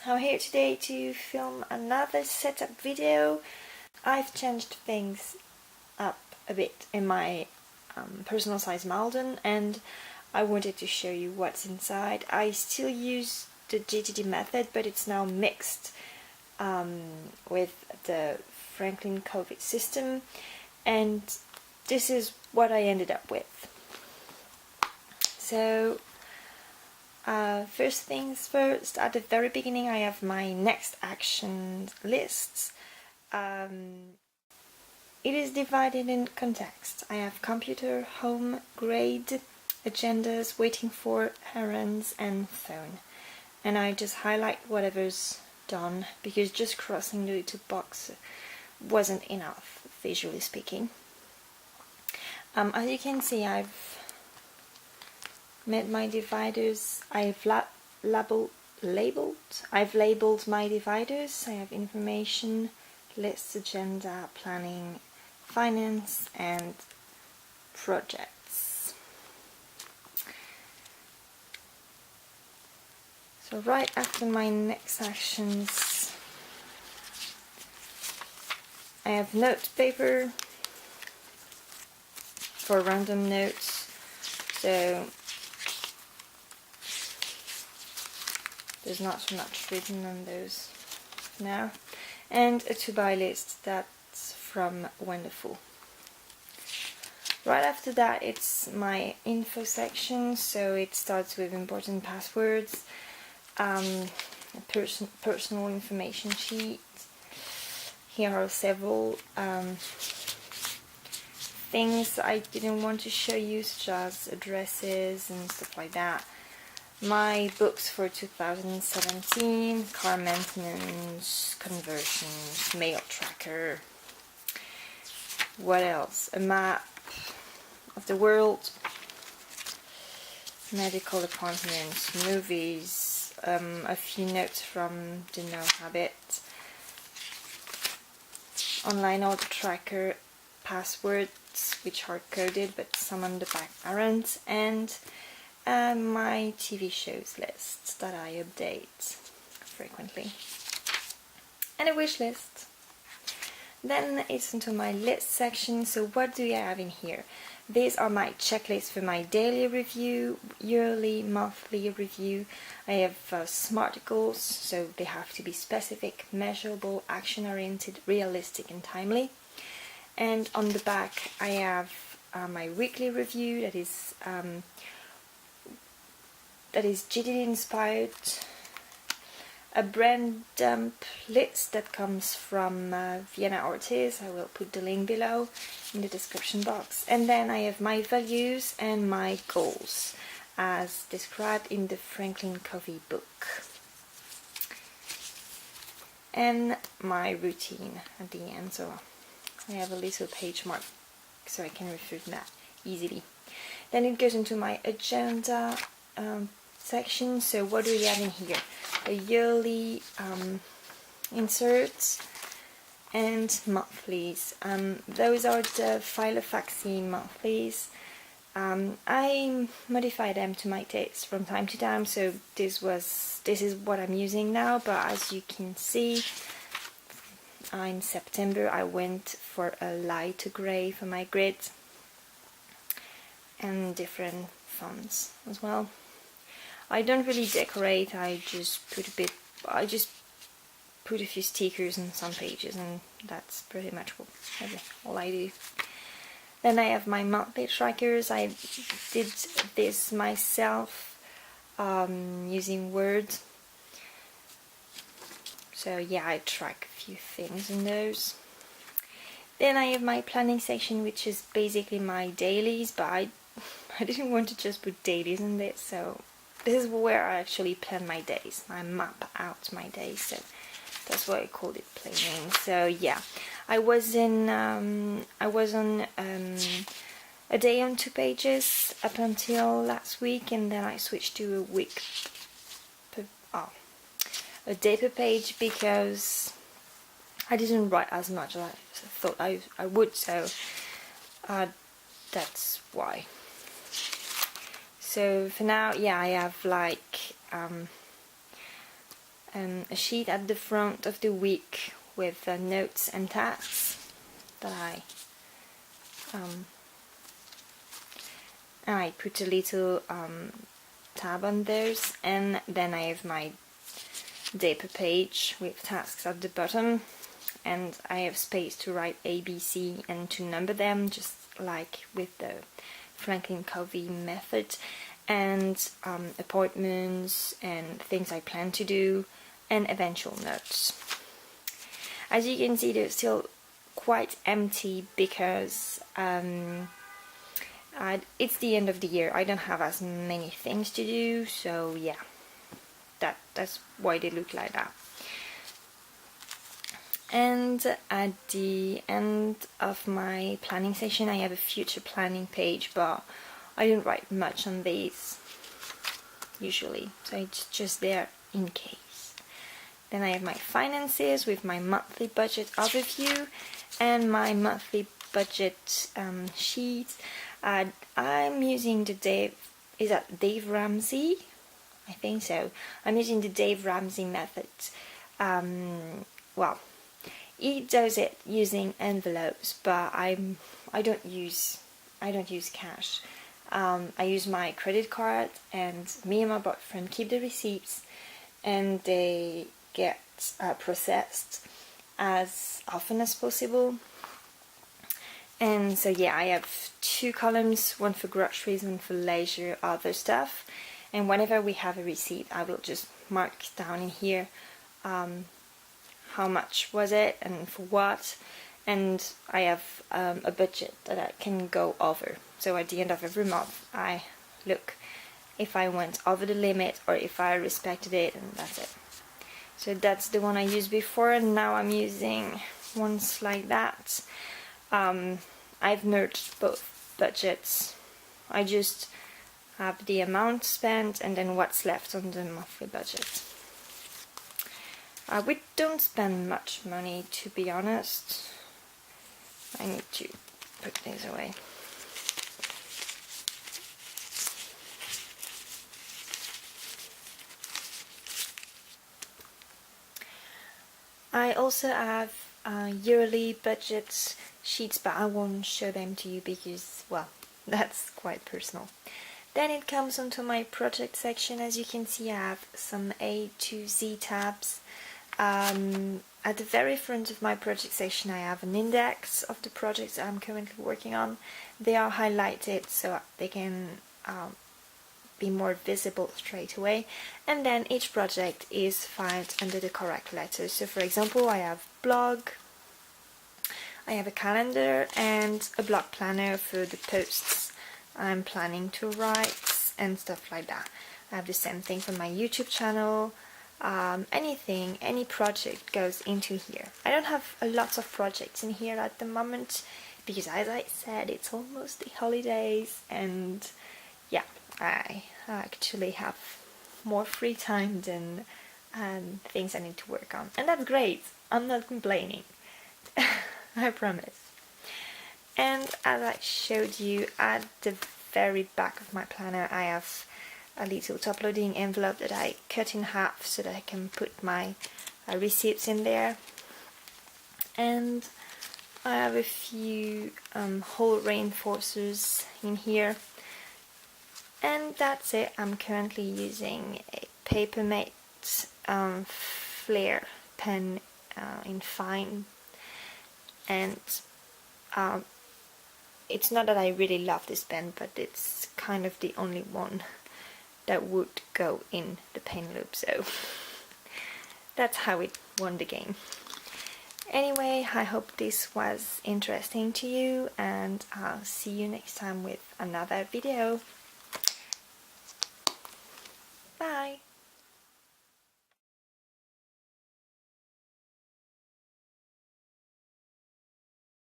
I'm here today to film another setup video. I've changed things up a bit in my personal size Malden, and I wanted to show you what's inside. I still use the GTD method, but it's now mixed with the Franklin Covey system, and this is what I ended up with. So first things first, at the very beginning I have my next action lists. It is divided in context. I have computer, home, grade, agendas, waiting for, errands, and phone. And I just highlight whatever's done, because just crossing the little box wasn't enough, visually speaking. As you can see, I've made my dividers. I've labeled my dividers. I have information, lists, agenda, planning, finance, and projects. So right after my next actions, I have note paper for random notes. So there's not so much written on those now. And a to-buy list that's from Wonderful. Right after that, it's my info section. So it starts with important passwords, a personal information sheet. Here are several things I didn't want to show you, such as addresses and stuff like that. My books for 2017, car maintenance, conversions, mail tracker. What else? A map of the world, medical appointments, movies, a few notes from the No Habit, online order tracker, passwords which are coded but some on the back aren't, and my TV shows lists that I update frequently, and a wish list. Then it's into my list section. So what do I have in here? These are my checklists for my daily review, yearly, monthly review. I have SMART goals, so they have to be specific, measurable, action-oriented, realistic, and timely. And on the back I have my weekly review, that is GTD inspired, a brand dump list that comes from Vienna Ortiz. I will put the link below in the description box. And then I have my values and my goals as described in the Franklin Covey book, and my routine at the end. So I have a little page mark so I can refer to that easily. Then it goes into my agenda section. So what do we have in here? A yearly inserts and monthlies. Those are the Philofaxy monthlies. I modify them to my taste from time to time, so this is what I'm using now. But as you can see, in September I went for a lighter grey for my grid, and different fonts as well. I don't really decorate. I just put a few stickers on some pages, and that's pretty much all I do. Then I have my monthly trackers. I did this myself using Word. So yeah, I track a few things in those. Then I have my planning section, which is basically my dailies, but I didn't want to just put dailies in this, so this is where I actually plan my days. I map out my days, so that's why I called it planning. So yeah, I was on a day on 2 pages up until last week, and then I switched to a day per page, because I didn't write as much as I thought I would, so that's why. So for now, yeah, I have like a sheet at the front of the week with notes and tasks that I put a little tab on those, and then I have my day per page with tasks at the bottom, and I have space to write ABC and to number them, just like with the Franklin Covey method, and appointments and things I plan to do, and eventual notes. As you can see, they're still quite empty because it's the end of the year. I don't have as many things to do, so yeah, that's why they look like that. And at the end of my planning session, I have a future planning page, but I don't write much on these usually, so it's just there in case. Then I have my finances with my monthly budget overview and my monthly budget sheet. I'm using the Dave Ramsey? I think so. I'm using the Dave Ramsey method. Well, he does it using envelopes, but I don't use cash. I use my credit card, and me and my boyfriend keep the receipts, and they get processed as often as possible. And so yeah, I have 2 columns, one for groceries, one for leisure, other stuff. And whenever we have a receipt, I will just mark down in here how much was it and for what. And I have a budget that I can go over. So at the end of every month, I look if I went over the limit or if I respected it, and that's it. So that's the one I used before, and now I'm using ones like that. I've merged both budgets. I just have the amount spent and then what's left on the monthly budget. We don't spend much money, to be honest. I need to put these away. I also have yearly budget sheets, but I won't show them to you because, well, that's quite personal. Then it comes onto my project section. As you can see, I have some A to Z tabs. At the very front of my project section, I have an index of the projects I'm currently working on. They are highlighted so they can be more visible straight away, and then each project is filed under the correct letters. So for example, I have blog, I have a calendar and a blog planner for the posts I'm planning to write and stuff like that. I have the same thing for my YouTube channel. Any project goes into here. I don't have a lot of projects in here at the moment because, as I said, it's almost the holidays, and yeah, I actually have more free time than things I need to work on, and that's great. I'm not complaining. I promise. And as I showed you, at the very back of my planner, I have a little top loading envelope that I cut in half so that I can put my receipts in there. And I have a few hole reinforcers in here. And that's it. I'm currently using a Papermate Flare pen in fine. And it's not that I really love this pen, but it's kind of the only one that would go in the pen loop, so that's how it won the game. Anyway, I hope this was interesting to you, and I'll see you next time with another video. Bye!